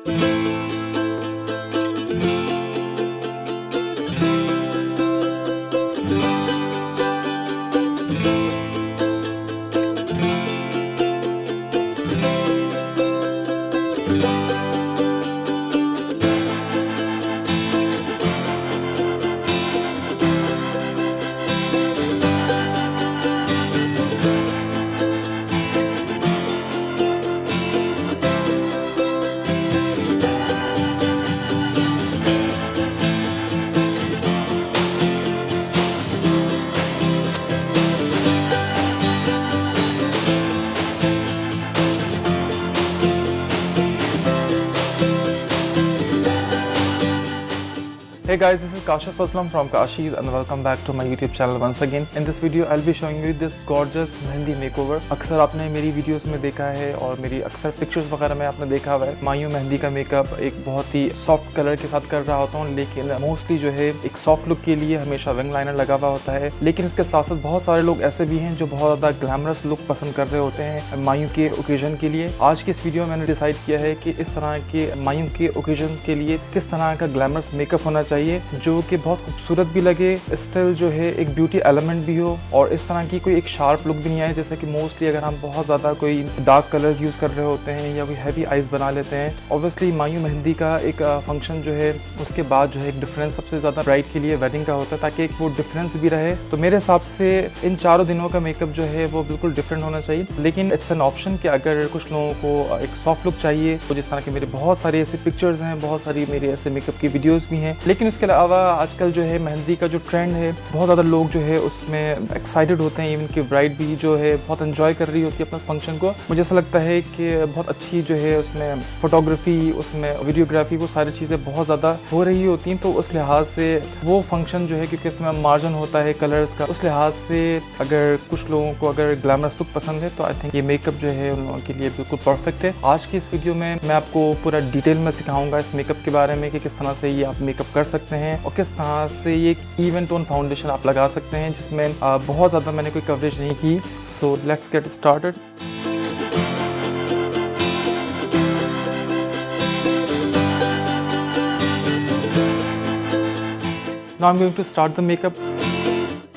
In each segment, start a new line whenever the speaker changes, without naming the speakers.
Hey guys, this is Kashif Aslam from Kashi's and welcome back to my YouTube channel once again. In this video, I'll be showing you this gorgeous mehndi makeover. अक्सर आपने मेरी videos में देखा है और मेरी अक्सर pictures वगैरह में आपने देखा हुआ है। मायूं मेहंदी का मेकअप एक बहुत ही सॉफ्ट कलर के साथ कर रहा होता हूँ, लेकिन मोस्टली जो है एक सॉफ्ट लुक के लिए हमेशा विंग लाइनर लगा हुआ होता है। लेकिन इसके साथ साथ बहुत सारे लोग ऐसे भी हैं जो बहुत ज़्यादा ग्लैमरस लुक पसंद कर रहे होते हैं मायूं के ओकेजन के लिए। आज की इस वीडियो में मैंने डिसाइड किया है कि इस तरह के मायूं के ओकेजन के लिए किस तरह का ग्लैमरस मेकअप होना चाहिए जो कि बहुत खूबसूरत भी लगे, स्टिल जो है एक ब्यूटी एलिमेंट भी हो और इस तरह की कोई एक शार्प लुक भी नहीं आए। जैसे कि मोस्टली अगर हम बहुत ज़्यादा कोई डार्क कलर्स यूज़ कर रहे होते हैं या कोई हैवी आइज बना लेते हैं, ऑब्वियसली मायूं मेहंदी का एक फंक्शन जो है उसके बाद जो है एक डिफरेंस सबसे ज़्यादा ब्राइड के लिए वेडिंग का होता है, ताकि एक वो डिफरेंस भी रहे। तो मेरे हिसाब से इन चारों दिनों का मेकअप जो है वो बिल्कुल डिफरेंट होना चाहिए। लेकिन इट्स एन ऑप्शन कि अगर कुछ लोगों को एक सॉफ्ट लुक चाहिए, तो जिस तरह के मेरे बहुत सारे ऐसे पिक्चर्स हैं, बहुत सारी मेरे ऐसे मेकअप की वीडियोज़ भी हैं। लेकिन उसके अलावा आजकल जो है मेहंदी का जो ट्रेंड है, बहुत ज़्यादा लोग जो है उसमें एक्साइटेड होते हैं, इवन कि ब्राइड भी जो है बहुत एंजॉय कर रही होती है अपने फंक्शन को। मुझे ऐसा लगता है कि बहुत अच्छी जो है उसमें फोटोग्राफी, उसमें वीडियोग्राफी, वो सारी चीज़ें बहुत ज़्यादा हो रही होती हैं। तो उस लिहाज से वो फंक्शन जो है, क्योंकि इसमें मार्जिन होता है कलर्स का, उस लिहाज से अगर कुछ लोगों को अगर ग्लैमरस लुक पसंद है तो आई थिंक ये मेकअप जो है उन लोगों के लिए बिल्कुल परफेक्ट है। आज की इस वीडियो में मैं आपको पूरा डिटेल में सिखाऊंगा इस मेकअप के बारे में कि किस तरह से ये आप मेकअप कर सकते हैं और किस तरह से ये इवन टोन फाउंडेशन आप लगा सकते हैं, जिसमें बहुत ज़्यादा मैंने कोई कवरेज नहीं की। So let's get started. Now I am going to start the makeup.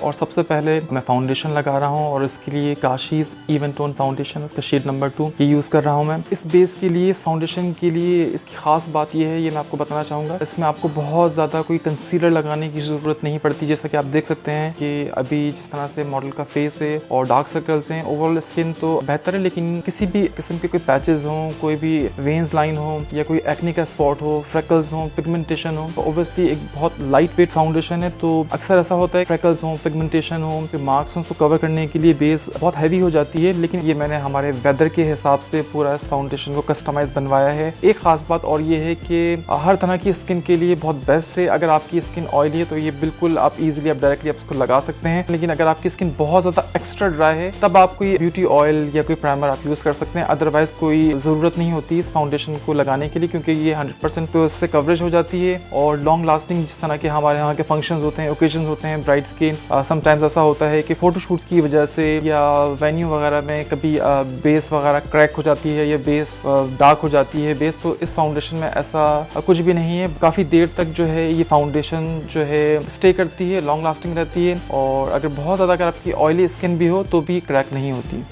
और सबसे पहले मैं फाउंडेशन लगा रहा हूँ और इसके लिए काशीज़ इवन टोन फाउंडेशन, उसका शेड नंबर 2 ये यूज़ कर रहा हूँ मैं। इस बेस के लिए, इस फाउंडेशन के लिए इसकी ख़ास बात ये है, ये मैं आपको बताना चाहूँगा, इसमें आपको बहुत ज़्यादा कोई कंसीलर लगाने की ज़रूरत नहीं पड़ती। जैसा कि आप देख सकते हैं कि अभी जिस तरह से मॉडल का फेस है और डार्क सर्कल्स हैं, ओवरऑल स्किन तो बेहतर है, लेकिन किसी भी किस्म के कोई पैचेस हों, कोई भी वेन्स लाइन हो या कोई एक्ने का स्पॉट हो, फ्रेकल्स हो, पिगमेंटेशन हो, तो ऑब्वियसली एक बहुत लाइट वेट फाउंडेशन है। तो अक्सर ऐसा होता है फ्रेकल्स हो, पिगमेंटेशन हो, उनके मार्क्स हो, उसको कवर करने के लिए बेस बहुत हैवी हो जाती है। लेकिन ये मैंने हमारे वेदर के हिसाब से पूरा इस फाउंडेशन को कस्टमाइज बनवाया है। एक खास बात और ये है कि हर तरह की स्किन के लिए बहुत बेस्ट है। अगर आपकी स्किन ऑयली है तो ये बिल्कुल आप इजीली आप डायरेक्टली आप इसको लगा सकते हैं, लेकिन अगर आपकी स्किन बहुत ज़्यादा एक्स्ट्रा ड्राई है तब आप कोई ब्यूटी ऑयल या कोई प्राइमर आप यूज़ कर सकते हैं। अदरवाइज कोई ज़रूरत नहीं होती इस फाउंडेशन को लगाने के लिए, क्योंकि ये 100% तो इससे कवरेज हो जाती है और लॉन्ग लास्टिंग, जिस तरह के हमारे यहाँ के फंक्शन होते हैं, ओकेजन होते हैं ब्राइड्स के, समटाइम्स ऐसा होता है कि फोटोशूट्स की वजह से या वेन्यू वगैरह में कभी बेस वगैरह क्रैक हो जाती है या बेस डार्क हो जाती है बेस, तो इस फाउंडेशन में ऐसा कुछ भी नहीं है। काफ़ी देर तक जो है ये फाउंडेशन जो है स्टे करती है, लॉन्ग लास्टिंग रहती है और अगर बहुत ज़्यादा अगर आपकी ऑयली स्किन भी हो तो भी क्रैक नहीं होती।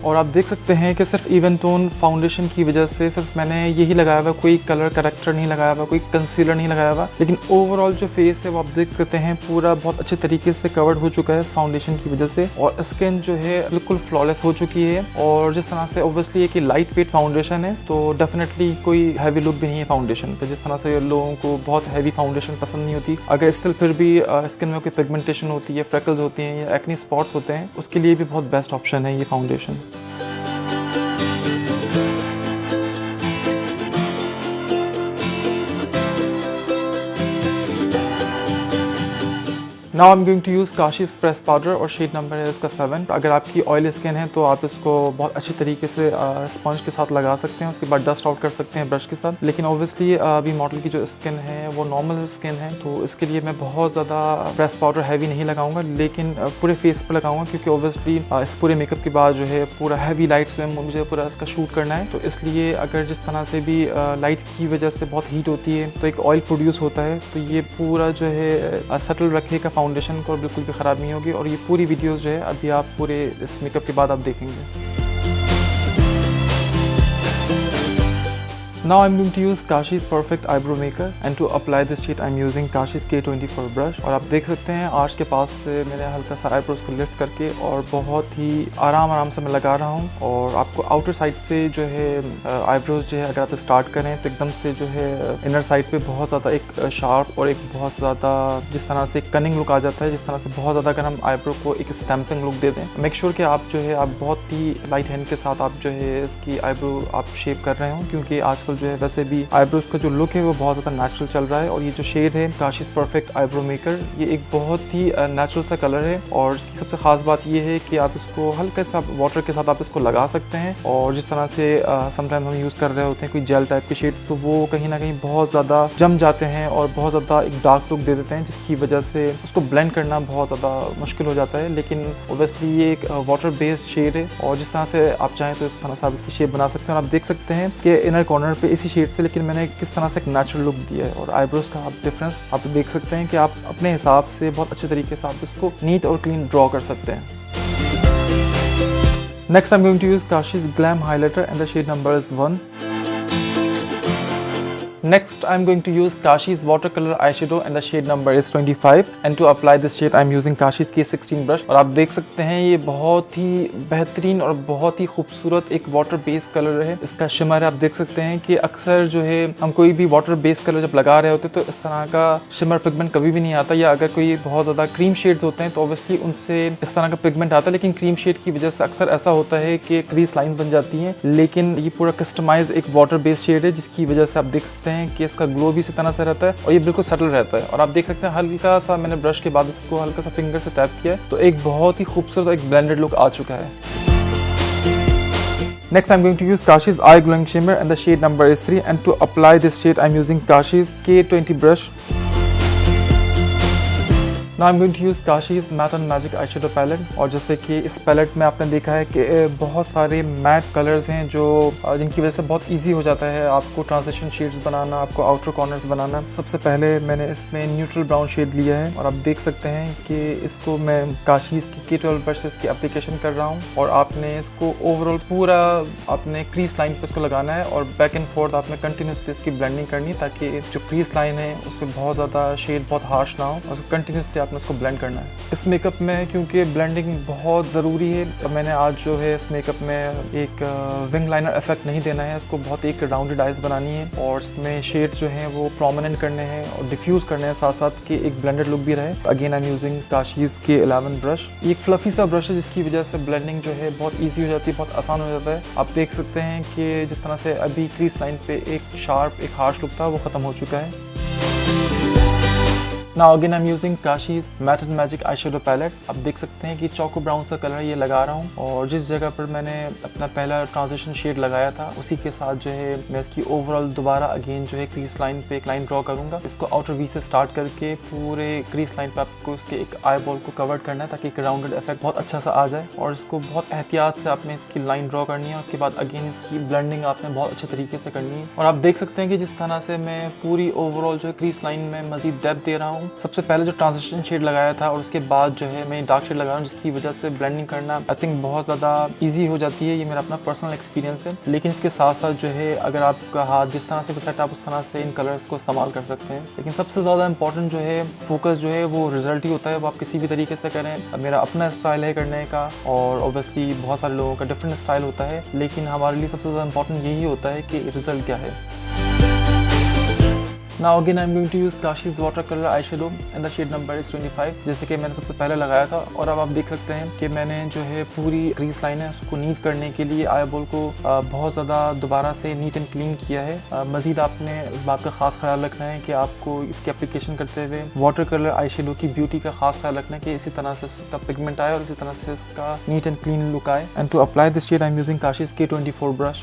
और आप देख सकते हैं कि सिर्फ इवन टोन फाउंडेशन की वजह से सिर्फ मैंने यही लगाया हुआ, कोई कलर करेक्टर नहीं लगाया हुआ, कोई कंसीलर नहीं लगाया हुआ, लेकिन ओवरऑल जो फेस है वो आप देख सकते हैं पूरा बहुत अच्छे तरीके से कवर्ड हो चुका है इस फाउंडेशन की वजह से और स्किन जो है बिल्कुल फ्लॉलेस हो चुकी है। और जिस तरह से ऑब्वियसली कि लाइट वेट फाउंडेशन है तो डेफिनेटली कोई हैवी लुक भी नहीं है फाउंडेशन पे। जिस तरह से लोगों को बहुत हैवी फाउंडेशन पसंद नहीं होती, अगर स्टिल फिर भी स्किन में कोई पिगमेंटेशन होती है, फ्रेकल्स होती हैं या एक्ने स्पॉट्स होते हैं, उसके लिए भी बहुत बेस्ट ऑप्शन है ये foundation. Now I am going to use Kashi's press powder और शेड नंबर है इसका 7। अगर आपकी ऑयल स्किन है तो आप इसको बहुत अच्छी तरीके से स्पंज के साथ लगा सकते हैं, उसके बाद डस्ट आउट कर सकते हैं ब्रश के साथ। लेकिन ऑब्वियसली अभी मॉडल की जो स्किन है वो नॉर्मल स्किन है, तो इसके लिए मैं बहुत ज़्यादा प्रेस पाउडर हैवी नहीं लगाऊंगा, लेकिन पूरे फेस पर लगाऊंगा, क्योंकि ऑब्वियसली इस पूरे मेकअप के बाद जो है पूरा हैवी लाइट्स में मुझे पूरा इसका शूट करना है। तो इसलिए अगर जिस तरह से भी लाइट की वजह से बहुत हीट होती है तो एक ऑयल प्रोड्यूस होता है, तो ये पूरा जो है सटल रखेगा फाउंडेशन को और बिल्कुल भी ख़राब नहीं होगी। और ये पूरी वीडियोस जो है अभी आप पूरे इस मेकअप के बाद आप देखेंगे। Now I'm going to use Kashi's Perfect Eyebrow Maker and to apply this sheet I'm using Kashi's K24 brush। और आप देख सकते हैं आर्च के पास से मैंने हल्का सा आईब्रोज को लिफ्ट करके और बहुत ही आराम से मैं लगा रहा हूँ। और आपको आउटर साइड से जो है आईब्रोज जो है अगर आप स्टार्ट करें तो एकदम से जो है इनर साइड पे बहुत ज़्यादा एक शार्प और एक बहुत ज़्यादा जिस तरह से कनिंग लुक आ जाता है, जिस तरह से बहुत ज़्यादा अगर हम आईब्रो को एक स्टैम्पिंग लुक दे दें। मेक श्योर कि आप जो है आप बहुत ही लाइट हैंड के साथ आप जो है इसकी आईब्रो आप शेप कर रहे हो, क्योंकि आजकल जो है वैसे भी आईब्रोज का जो लुक है वो बहुत ज़्यादा नेचुरल चल रहा है। और ये जो शेड है काशीज़ परफेक्ट आईब्रो मेकर, ये एक बहुत ही नेचुरल सा कलर है। और इसकी सबसे खास बात ये है कि आप इसको हल्के सा वाटर के साथ आप इसको लगा सकते हैं। और जिस तरह से समटाइम हम यूज़ कर रहे होते हैं कोई जेल टाइप के शेड, तो वो कहीं ना कहीं बहुत ज़्यादा जम जाते हैं और बहुत ज़्यादा एक डार्क लुक दे देते हैं, जिसकी वजह से उसको ब्लेंड करना बहुत ज़्यादा मुश्किल हो जाता है। लेकिन ओबियसली ये एक वाटर बेस्ड शेड है और जिस तरह से आप चाहें तो इस तरह से आप इसकी शेप बना सकते हैं। और आप देख सकते हैं कि इनर कॉर्नर पे इसी शेड से लेकिन मैंने किस तरह से एक नेचुरल लुक दिया है। और आईब्रोज का आप डिफरेंस आप देख सकते हैं कि आप अपने हिसाब से बहुत अच्छे तरीके से आप इसको नीट और क्लीन ड्रॉ कर सकते हैं। Next I am going to use Kashi's glam highlighter and the shade number is 1। Next, I am going to use Kashi's watercolor eyeshadow and the shade number is 25 and to apply this shade I am using Kashi's K16 brush। और आप देख सकते हैं ये बहुत ही बेहतरीन और बहुत ही खूबसूरत एक वाटर बेस्ड कलर है। इसका शिमर आप देख सकते हैं कि अक्सर जो है हम कोई भी वाटर बेस्ड कलर जब लगा रहे होते हैं तो इस तरह का शिमर पिगमेंट कभी भी नहीं आता, या अगर कोई बहुत ज़्यादा क्रीम शेड्स होते हैं तो ऑब्वियसली उनसे इस तरह का पिगमेंट आता है। लेकिन क्रीम शेड की वजह से अक्सर ऐसा होता है कि क्रीज लाइन बन जाती हैं, लेकिन ये पूरा कस्टमाइज एक वाटर बेस्ड शेड है, जिसकी वजह से आप देख सकते हैं कि इसका ग्लो भी इसी तरह से रहता है और ये बिल्कुल सटल रहता है। और आप देख सकते हैं हल्का सा मैंने ब्रश के बाद इसको हल्का सा फिंगर से टैप किया है, तो एक बहुत ही खूबसूरत एक ब्लेंडेड लुक आ चुका है। Next, I'm going to use Kashi's Eye Glowing Shimmer and the shade number is 3 and to apply this shade I'm using Kashi's K20 brush। Now I'm going to use Kashi's Matte and Magic eyeshadow palette। और जैसे कि इस palette में आपने देखा है कि बहुत सारे मैट कलर्स हैं जो जिनकी वजह से बहुत इजी हो जाता है आपको ट्रांजिशन शेड्स बनाना, आपको आउटर कॉर्नर्स बनाना। सबसे पहले मैंने इसमें न्यूट्रल ब्राउन शेड लिया है और आप देख सकते हैं कि इसको मैं Kashi's की K12 ब्रश से इसकी एप्लीकेशन कर रहा हूँ। और आपने इसको ओवरऑल पूरा आपने क्रीज लाइन पर इसको लगाना है और बैक एंड फोर्थ आपने कंटिन्यूसली इसकी ब्लेंडिंग करनी है, ताकि जो क्रीज लाइन है उसमें बहुत ज़्यादा शेड बहुत हार्श ना हो और उसको कंटिन्यूसली आपने इसको ब्लेंड करना है। इस मेकअप में क्योंकि ब्लेंडिंग बहुत ज़रूरी है, तो मैंने आज जो है इस मेकअप में एक विंग लाइनर इफेक्ट नहीं देना है, इसको बहुत एक राउंडेड आइज बनानी है और इसमें शेड्स जो हैं वो प्रोमिनेंट करने हैं और डिफ्यूज़ करने हैं, साथ साथ कि एक ब्लेंडेड लुक भी रहे। Again I am using Kashi's K11 brush. एक फ्लफी सा ब्रश है जिसकी वजह से ब्लेंडिंग जो है बहुत ईजी हो जाती है, बहुत आसान हो जाता है। आप देख सकते हैं कि जिस तरह से अभी क्रीज लाइन पे एक शार्प एक हार्श लुक था वो ख़त्म हो चुका है। Now again I'm using Kashi's Matte and Magic eyeshadow palette। आप देख सकते हैं कि चॉको ब्राउन सा कलर ये लगा रहा हूँ और जिस जगह पर मैंने अपना पहला ट्रांजिशन शेड लगाया था उसी के साथ जो है मैं इसकी ओवरऑल दोबारा अगेन जो है क्रीज लाइन पे एक लाइन ड्रॉ करूँगा। इसको आउटर वी से स्टार्ट करके पूरे क्रीज लाइन पे आपको इसके एक आई बॉल को कवर करना है ताकि एक राउंडेड इफेक्ट बहुत अच्छा सा आ जाए। और इसको बहुत एहतियात से आपने इसकी लाइन ड्रॉ करनी है, उसके बाद अगेन इसकी ब्लेंडिंग आपने बहुत अच्छे तरीके से करनी है। और आप देख सकते हैं कि जिस तरह से मैं पूरी ओवरऑल जो है क्रीज लाइन में मजीद डेप्थ दे रहा हूँ। सबसे पहले जो ट्रांजिशन शेड लगाया था और उसके बाद जो है मैं डार्क शेड लगा रहा हूँ, जिसकी वजह से ब्लेंडिंग करना आई थिंक बहुत ज़्यादा इजी हो जाती है। ये मेरा अपना पर्सनल एक्सपीरियंस है। लेकिन इसके साथ साथ जो है अगर आपका हाथ जिस तरह से सेट आप उस तरह से इन कलर्स को इस्तेमाल कर सकते हैं। लेकिन सबसे ज़्यादा इंपॉर्टेंट जो है फोकस जो है वो रिजल्ट ही होता है, वो आप किसी भी तरीके से करें। मेरा अपना स्टाइल है करने का और ऑब्वियसली बहुत सारे लोगों का डिफरेंट स्टाइल होता है, लेकिन हमारे लिए सबसे ज़्यादा इंपॉर्टेंट यही होता है कि रिजल्ट क्या है। Now again I'm going to use Kashi's watercolor eyeshadow and the shade number is 25, जैसे कि मैंने सबसे पहले लगाया था। और अब आप देख सकते हैं कि मैंने जो है पूरी क्रीज लाइन है उसको नीट करने के लिए आई बॉल को बहुत ज़्यादा दोबारा से नीट एंड क्लीन किया है। मज़ीद आपने इस बात का खास ख्याल रखना है कि आपको इसकी एप्लीकेशन करते हुए वाटर कलर आई शेडो की ब्यूटी का खास ख्याल रखना है कि इसी तरह से इसका पिगमेंट आए और इसी तरह से इसका नीट एंड क्लीन लुक आए। And to apply this shade I am using Kashi's K24 brush.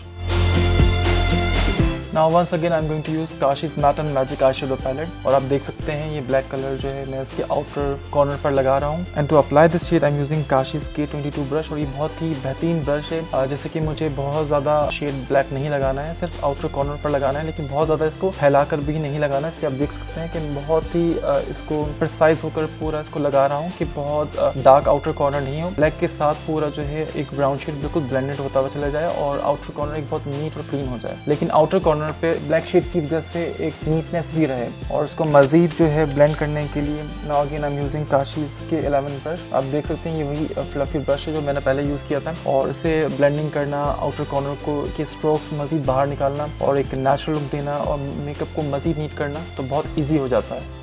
Now once again I'm going to use Kashi's Matte and Magic eyeshadow palette और आप देख सकते हैं ये ब्लैक कलर जो है मैं इसके आउटर कॉर्नर पर लगा रहा हूँ। And to apply this shade I am using Kashi's K22 brush और ये बहुत ही बेहतरीन ब्रश है। जैसे कि मुझे बहुत ज़्यादा शेड ब्लैक नहीं लगाना है, सिर्फ आउटर कॉर्नर पर लगाना है, लेकिन बहुत ज़्यादा इसको फैला कर भी नहीं लगाना है। इसलिए आप देख सकते हैं कि बहुत ही इसको प्रिसाइज होकर पूरा इसको लगा रहा हूँ कि बहुत डार्क आउटर कॉर्नर नहीं हो। ब्लैक के साथ पूरा जो है एक ब्राउन शेड बिल्कुल ब्लेंडेड होता हुआ चला जाए और आउटर कॉर्नर एक बहुत नीट और क्लीन हो जाए, लेकिन आउटर कॉर्नर पे ब्लैक शेड की वजह से एक नीटनेस भी रहे। और उसको मजीद जो है ब्लेंड करने के लिए now again I am using Kashi's K11 brush. आप देख सकते हैं ये वही फ्लफी ब्रश है जो मैंने पहले यूज़ किया था और इसे ब्लेंडिंग करना, आउटर कॉर्नर को के स्ट्रोक्स मजीद बाहर निकालना और एक नेचुरल लुक देना और मेकअप को मजीद नीट करना तो बहुत ईजी हो जाता है।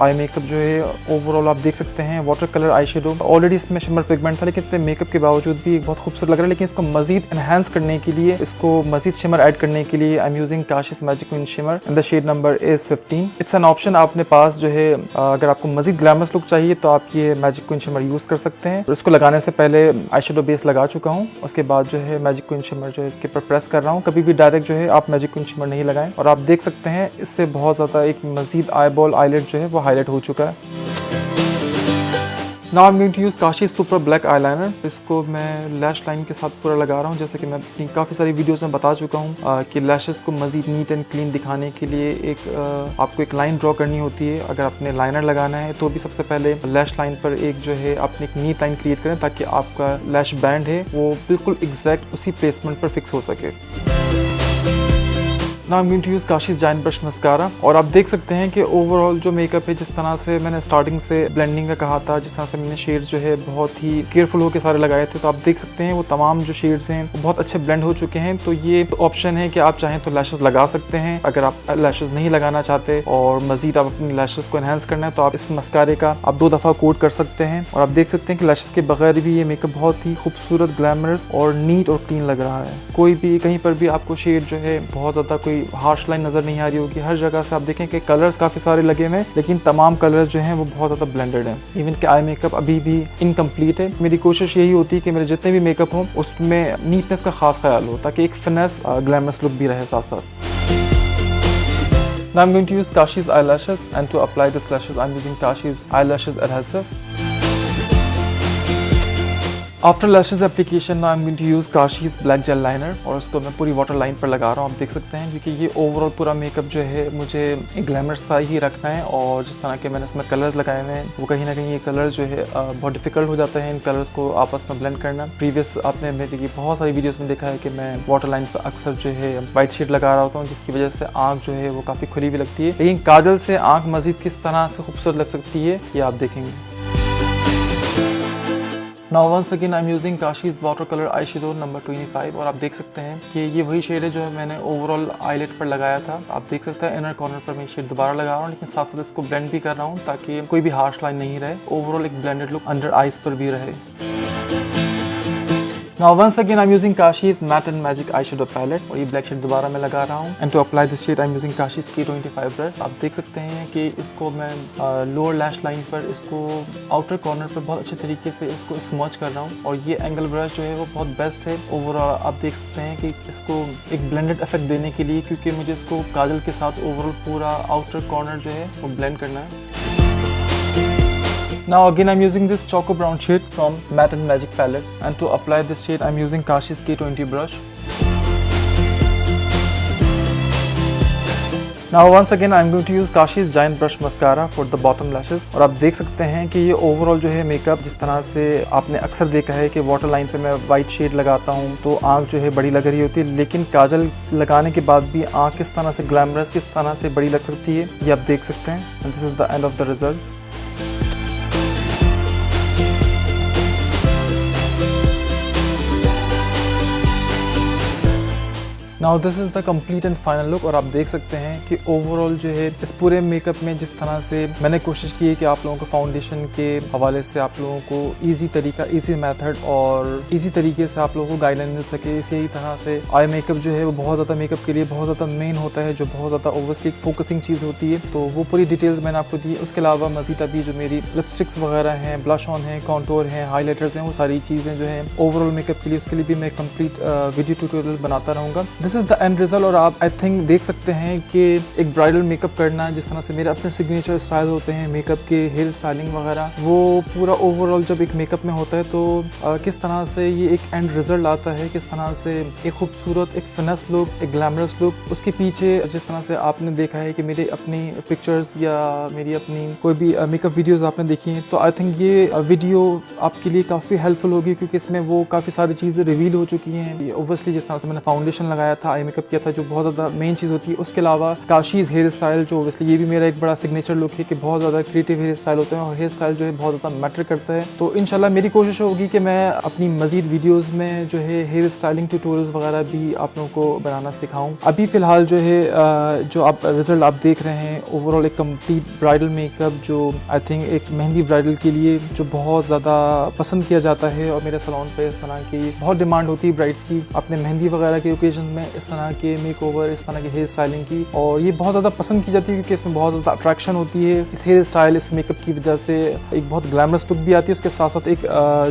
आई मेकअप जो है ओवरऑल आप देख सकते हैं water colour eye shadow, already इसमें शिमर पिगमेंट था लेकिन इतने मेकअप के बावजूद भी बहुत खूबसूरत लग रहा है। लेकिन इसको मजीद एनहांस करने के लिए, इसको मजीद शिमर ऐड करने के लिए I am using Kashi's Magic Queen shimmer and the shade number is 15। It's an option आपने पास जो है, अगर आपको मजीद ग्लैमरस लुक चाहिए तो आप ये मैजिक क्वीन शिमर यूज़ कर सकते हैं। इसको लगाने से पहले आई शेडो बेस लगा चुका हूँ, उसके बाद जो है मैजिक क्वीन शिमर जो है इसके ऊपर प्रेस कर रहा हूँ। कभी भी डायरेक्ट जो है आप मैजिक क्वीन शिमर नहीं लगाएं। और आप देख सकते हैं इससे बहुत ज़्यादा एक मजीद आई बॉल आईलेट जो है वो हाईलाइट हो चुका है। Now I'm going to use Kashi's Super Black Eyeliner। इसको मैं लैश लाइन के साथ पूरा लगा रहा हूँ। जैसे कि मैं अपनी काफ़ी सारी वीडियोस में बता चुका हूँ कि लैशेस को मज़ीद नीट एंड क्लीन दिखाने के लिए आपको एक लाइन ड्रॉ करनी होती है। अगर आपने लाइनर लगाना है तो भी सबसे पहले लैश लाइन पर एक जो है आपने एक नीट लाइन क्रिएट करें ताकि आपका लैश बैंड है वो बिल्कुल एग्जैक्ट उसी प्लेसमेंट पर फिक्स हो सके। Now I'm going to use Kashi's Giant Brush Mascara और आप देख सकते हैं कि ओवरऑल जो मेकअप है, जिस तरह से मैंने स्टार्टिंग से ब्लेंडिंग का कहा था, जिस तरह से मैंने शेड्स जो है बहुत ही केयरफुल होकर सारे लगाए थे, तो आप देख सकते हैं वो तमाम जो शेड्स हैं वो बहुत अच्छे ब्लेंड हो चुके हैं। तो ये ऑप्शन है कि आप चाहें तो लैशेस लगा सकते हैं। अगर आप लैशेस नहीं लगाना चाहते और मजीद आप अपनी लैशेस को एनहांस करना है तो आप इस मस्कारे का आप 2 दफ़ा कोट कर सकते हैं। और आप देख सकते हैं कि लैशेस के बगैर भी ये मेकअप बहुत ही खूबसूरत, ग्लैमरस और नीट और क्लीन लग रहा है। कोई भी कहीं पर भी आपको शेड जो है बहुत ज़्यादा कोई हार्श लाइन नजर नहीं आ रही होगी। हर जगह से आप देखें कि कलर्स काफी सारे लगे हुए हैं लेकिन तमाम कलर्स जो हैं वो बहुत ज्यादा ब्लेंडेड हैं। इवन कि आई मेकअप अभी भी इनकम्प्लीट है। मेरी कोशिश यही होती है कि मेरे जितने भी मेकअप हो उसमें नीटनेस का खास ख्याल हो ताकि एक फिनेस ग्लैमरस लुक भी रहे साथ साथ। Now I'm going to use Kashi's eyelashes and to apply this lashes I'm using Kashi's eyelashes adhesive. After lashes application now I'm going to use Kashi's black jail liner और उसको मैं पूरी water line पर लगा रहा हूँ। आप देख सकते हैं क्योंकि ये ओवरऑल पूरा मेकअप जो है मुझे एक ग्लैमर सा ही रखना है और जिस तरह के मैंने इसमें कलर्स लगाए हुए हैं वो कहीं ना कहीं ये कलर्स जो है बहुत डिफिकल्ट हो जाते हैं इन कलर्स को आपस में ब्लेंड करना। प्रीवियस आपने मेरी बहुत सारी वीडियोज़ में देखा है कि मैं वाटर लाइन पर अक्सर जो है वाइट शेड लगा रहा होता हूँ जिसकी वजह से आँख जो है वो काफ़ी खुली भी लगती है, लेकिन काजल से आँख मजीद किस तरह से खूबसूरत लग सकती है ये आप देखेंगे। Now once again I'm using Kashi's watercolor eyeshadow number 25 और आप देख सकते हैं कि ये वही शेड है जो मैंने ओवरऑल आईलेट पर लगाया था। आप देख सकते हैं इनर कॉर्नर पर मैं शेड दोबारा लगा रहा हूँ लेकिन साथ साथ इसको ब्लेंड भी कर रहा हूँ ताकि कोई भी हार्श लाइन नहीं रहे, ओवरऑल एक ब्लेंडेड लुक अंडर आईज पर भी रहे। Now once again I'm using Kashi's Matte and Magic eyeshadow palette और ये ब्लैक शेड दोबारा मैं लगा रहा हूँ। And to apply this shade I'm using Kashi's K25 brush। आप देख सकते हैं कि इसको मैं लोअर लैश लाइन पर, इसको आउटर कॉर्नर पर बहुत अच्छे तरीके से इसको स्मॉच कर रहा हूँ और ये एंगल ब्रश जो है वो बहुत बेस्ट है। ओवरऑल आप देख सकते हैं कि इसको एक ब्लेंडेड इफेक्ट देने के लिए, क्योंकि मुझे इसको काजल के साथ ओवरऑल पूरा आउटर कॉर्नर जो है वो ब्लेंड करना है। Now again I'm using this choco brown shade from Matte and Magic palette and to apply this shade I'm using Kashi's K20 brush। Now once again I'm going to use Kashi's Giant Brush Mascara for the bottom lashes और आप देख सकते हैं कि ये overall जो है makeup, जिस तरह से आपने अक्सर देखा है कि वाटर लाइन पे मैं वाइट शेड लगाता हूँ तो आँख जो है बड़ी लग रही होती है, लेकिन काजल लगाने के बाद भी आँख किस तरह से ग्लैमरस, किस तरह से बड़ी लग सकती है ये आप देख सकते हैं। And this is the end of the result. Now this is the complete and final look और आप देख सकते हैं कि ओवरऑल जो है इस पूरे मेकअप में जिस तरह से मैंने कोशिश की है कि आप लोगों को फाउंडेशन के हवाले से आप लोगों को ईजी तरीका, ईजी मेथड और ईजी तरीके से आप लोगों को गाइडलाइन मिल सके। इसी तरह से आई मेकअप जो है वो बहुत ज़्यादा मेकअप के लिए बहुत ज़्यादा मेन होता है, जो बहुत ज़्यादा ओब्वियसली फोकसिंग चीज़ होती है, तो वो पूरी डिटेल्स मैंने आपको दी। उसके अलावा मजीद अभी जो मेरी लिपस्टिक्स वगैरह हैं, ब्लश ऑन है, कॉन्टोर हैं, हाईलाइटर्स हैं, वो सारी चीज़ें जो है ओवरऑल मेकअप के लिए उसके लिए भी मैं कंप्लीट वीडियो ट्यूटोरियल बनाता रहूँगा। This is the end result और आप आई थिंक देख सकते हैं कि एक ब्राइडल मेकअप करना जिस तरह से मेरे अपने सिग्नेचर स्टाइल होते हैं मेकअप के, हेयर स्टाइलिंग वगैरह, वो पूरा ओवरऑल जब एक मेकअप में होता है तो किस तरह से ये एक एंड रिजल्ट आता है, किस तरह से एक खूबसूरत, एक फिनेस लुक, एक ग्लैमरस लुक। उसके पीछे जिस तरह से आपने देखा है कि मेरे अपनी पिक्चर्स या मेरी अपनी कोई भी मेकअप वीडियोस आपने देखी हैं, तो आई थिंक ये वीडियो आपके लिए काफ़ी हेल्पफुल होगी क्योंकि इसमें वो काफ़ी सारी चीज़ें रिवील हो चुकी हैं। ओब्वियसली जिस तरह से मैंने फाउंडेशन लगाया था, आई मेकअप किया था, जो बहुत ज़्यादा मेन चीज़ होती है। उसके अलावा काशीज़ हेयर स्टाइल, जो ओब्वियसली ये भी मेरा एक बड़ा सिग्नेचर लुक है कि बहुत ज़्यादा क्रिएटिव हेयर स्टाइल होते हैं और हेयर स्टाइल जो है बहुत ज़्यादा मैटर करता है। तो इंशाल्लाह मेरी कोशिश होगी कि मैं अपनी मज़ीद वीडियोज़ में जो है हेयर स्टाइलिंग ट्यूटोरियल्स वगैरह भी आप लोगों को बनाना सिखाऊँ। अभी फ़िलहाल जो है जो आप रिज़ल्ट आप देख रहे हैं ओवरऑल एक कंप्लीट ब्राइडल मेकअप जो आई थिंक एक मेहंदी ब्राइडल के लिए जो बहुत ज़्यादा पसंद किया जाता है और मेरे सैलून पे इस तरह की बहुत डिमांड होती है ब्राइड्स की अपने मेहंदी वगैरह के ओकेजन में इस तरह के मेकओवर, इस तरह के हेयर स्टाइलिंग की, और ये बहुत ज़्यादा पसंद की जाती है क्योंकि इसमें बहुत ज़्यादा अट्रैक्शन होती है। इस हेयर स्टाइल, इस मेकअप की वजह से एक बहुत ग्लैमरस लुक भी आती है, उसके साथ साथ एक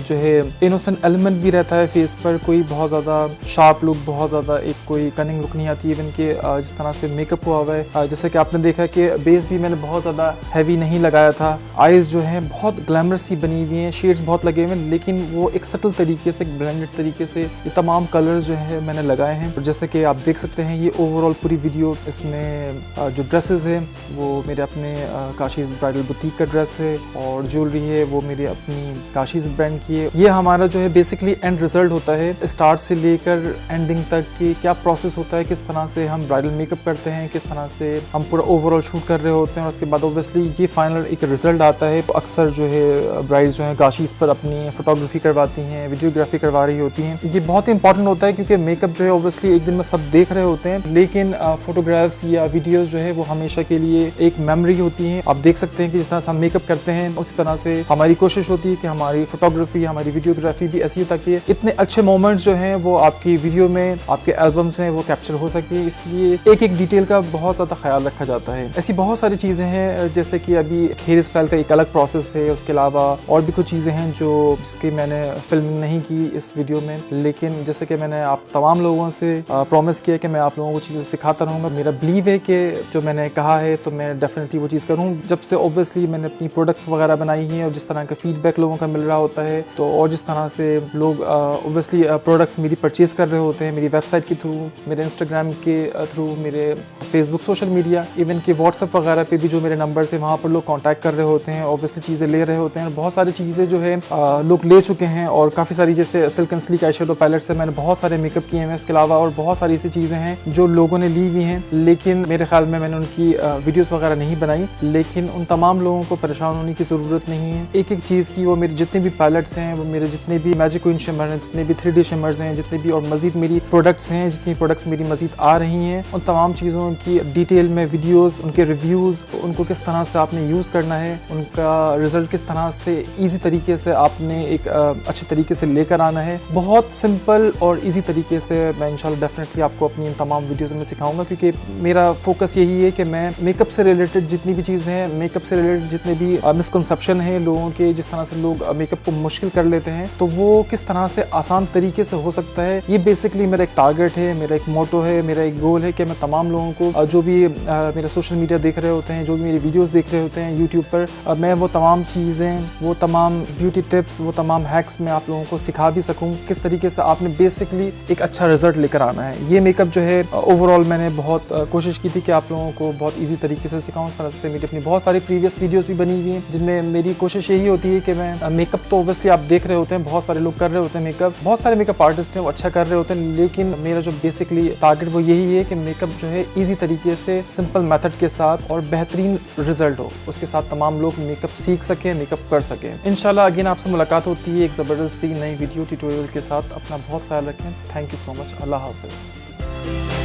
जो है इनोसेंट एलिमेंट भी रहता है फेस पर, कोई बहुत ज़्यादा शार्प लुक, बहुत ज़्यादा एक कोई कनिंग लुक नहीं आती है। इवन के जिस तरह से मेकअप हुआ हुआ है, जैसे कि आपने देखा कि बेस भी मैंने बहुत ज़्यादा हैवी नहीं लगाया था, आईज जो है बहुत ग्लैमरस सी बनी हुई हैं, शेड्स बहुत लगे हुए हैं, लेकिन वो एक सटल तरीके से, एक ब्लेंडेड तरीके से ये तमाम कलर्स जो है मैंने लगाए हैं। और जैसे कि आप देख सकते हैं ये ओवरऑल पूरी वीडियो, इसमें जो ड्रेसेस हैं वो मेरे अपने काशीज़ ब्राइडल बुटीक का ड्रेस है और ज्वेलरी है वो मेरे अपनी काशीज़ ब्रांड की है। ये हमारा जो है बेसिकली एंड रिजल्ट होता है, स्टार्ट से लेकर एंडिंग तक कि क्या प्रोसेस होता है, किस तरह से हम ब्राइडल मेकअप करते हैं, किस तरह से हम पूरा ओवरऑल शूट कर रहे होते हैं और उसके बाद ऑब्वियसली ये फाइनल एक रिजल्ट आता है। तो अक्सर जो है ब्राइड्स जो है काशीज़ पर अपनी फोटोग्राफी करवाती हैं, वीडियोग्राफी करवा रही होती हैं। ये बहुत ही इंपॉर्टेंट होता है क्योंकि मेकअप जो है ऑब्वियसली एक दिन में सब देख रहे होते हैं, लेकिन फोटोग्राफ्स या वीडियोस जो है वो हमेशा के लिए एक मेमोरी होती है। आप देख सकते हैं कि जिस तरह से हम मेकअप करते हैं उसी तरह से हमारी कोशिश होती है कि हमारी फोटोग्राफी, हमारी वीडियोग्राफी भी ऐसी हो ताकि इतने अच्छे मोमेंट्स जो हैं वो आपकी वीडियो में, आपके एल्बम्स में वो कैप्चर हो सके। इसलिए एक एक डिटेल का बहुत ज़्यादा ख्याल रखा जाता है। ऐसी बहुत सारी चीज़ें हैं जैसे कि अभी हेयर स्टाइल का एक अलग प्रोसेस है, उसके अलावा और भी कुछ चीज़ें हैं जो जिसकी मैंने फिल्मिंग नहीं की इस वीडियो में, लेकिन जैसे कि मैंने आप तमाम लोगों से प्रॉमिस किया कि मैं आप लोगों को चीज़ें सिखाता रहूँगा। मेरा बिलीव है कि जो मैंने कहा है तो मैं डेफिनेटली वो चीज़ करूँ। जब से ऑब्वियसली मैंने अपनी प्रोडक्ट्स वगैरह बनाई हैं और जिस तरह का फीडबैक लोगों का मिल रहा होता है, तो और जिस तरह से लोग ऑब्वियसली प्रोडक्ट्स मेरी परचेज कर रहे होते हैं मेरी वेबसाइट के थ्रू, मेरे इंस्टाग्राम के थ्रू, मेरे फेसबुक, सोशल मीडिया, इवन के व्हाट्सएप वगैरह पे भी जो मेरे नंबर है वहाँ पर लोग कॉन्टैक्ट कर रहे होते हैं, ऑब्वियसली चीज़ें ले रहे होते हैं। बहुत सारी चीज़ें जो है लोग ले चुके हैं और काफ़ी सारी जैसे silk and sleek eyeshadow palette से मैंने बहुत सारे मेकअप किए हैं। उसके अलावा और बहुत सारी ऐसी चीज़ें हैं जो लोगों ने ली हुई हैं, लेकिन मेरे ख्याल में मैंने उनकी वीडियोस वगैरह नहीं बनाई। लेकिन उन तमाम लोगों को परेशान होने की ज़रूरत नहीं है। एक एक चीज़ की वो मेरे जितने भी पैलेट्स हैं, वो मेरे जितने भी मैजिक क्वीन शिमर हैं, जितने भी 3D शिमर्स हैं, जितने भी और मज़ीद मेरी प्रोडक्ट्स हैं, जितनी प्रोडक्ट्स मेरी मज़ीद आ रही हैं, उन तमाम चीज़ों की डिटेल में वीडियोज़, उनके रिव्यूज़, उनको किस तरह से आपने यूज़ करना है, उनका रिज़ल्ट किस तरह से ईजी तरीके से आपने एक अच्छे तरीके से लेकर आना है, बहुत सिंपल और इजी तरीके से मैं इंशाल्लाह डेफिनेटली आपको अपनी इन तमाम वीडियोस में सिखाऊंगा। क्योंकि मेरा फोकस यही है कि मैं मेकअप से रिलेटेड जितनी भी चीज़ें हैं, मेकअप से रिलेटेड जितने भी मिसकंसेप्शन हैं लोगों के, जिस तरह से लोग मेकअप को मुश्किल कर लेते हैं, तो वो किस तरह से आसान तरीके से हो सकता है, ये बेसिकली मेरा एक टारगेट है, मेरा एक मोटो है, मेरा एक गोल है कि मैं तमाम लोगों को जो भी मेरा सोशल मीडिया देख रहे होते हैं, जो भी मेरी वीडियोज़ देख रहे होते हैं यूट्यूब पर, मैं वो तमाम चीज़ें, वो तमाम ब्यूटी टिप्स, वो तमाम हैक्स मैं आप लोगों को सिखा भी सकूं किस तरीके से आपने बेसिकली एक अच्छा रिजल्ट लेकर आना है। ये मेकअप जो है ओवरऑल मैंने बहुत कोशिश की थी कि आप लोगों को बहुत इजी तरीके से सिखाऊं। इस तरह से मेरी अपनी बहुत सारी प्रीवियस वीडियोस भी बनी हुई हैं जिनमें मेरी कोशिश यही होती है कि मैं मेकअप तो ऑब्वियसली आप देख रहे होते हैं, बहुत सारे लोग कर रहे होते हैं मेकअप, बहुत सारे मेकअप आर्टिस्ट हैं वो अच्छा कर रहे होते हैं, लेकिन मेरा जो बेसिकली टारगेट वो यही है कि मेकअप जो है ईजी तरीके से सिंपल मेथड के साथ और बेहतरीन रिजल्ट हो, उसके साथ तमाम लोग मेकअप सीख सकें, मेकअप कर सकें। इंशाल्लाह अगेन आपसे मुलाकात होती है एक ज़बरदस्त सी नई वीडियो ट्यूटोरियल के साथ। अपना बहुत ख्याल रखें। Thank you so much. अल्लाह हाफिज़।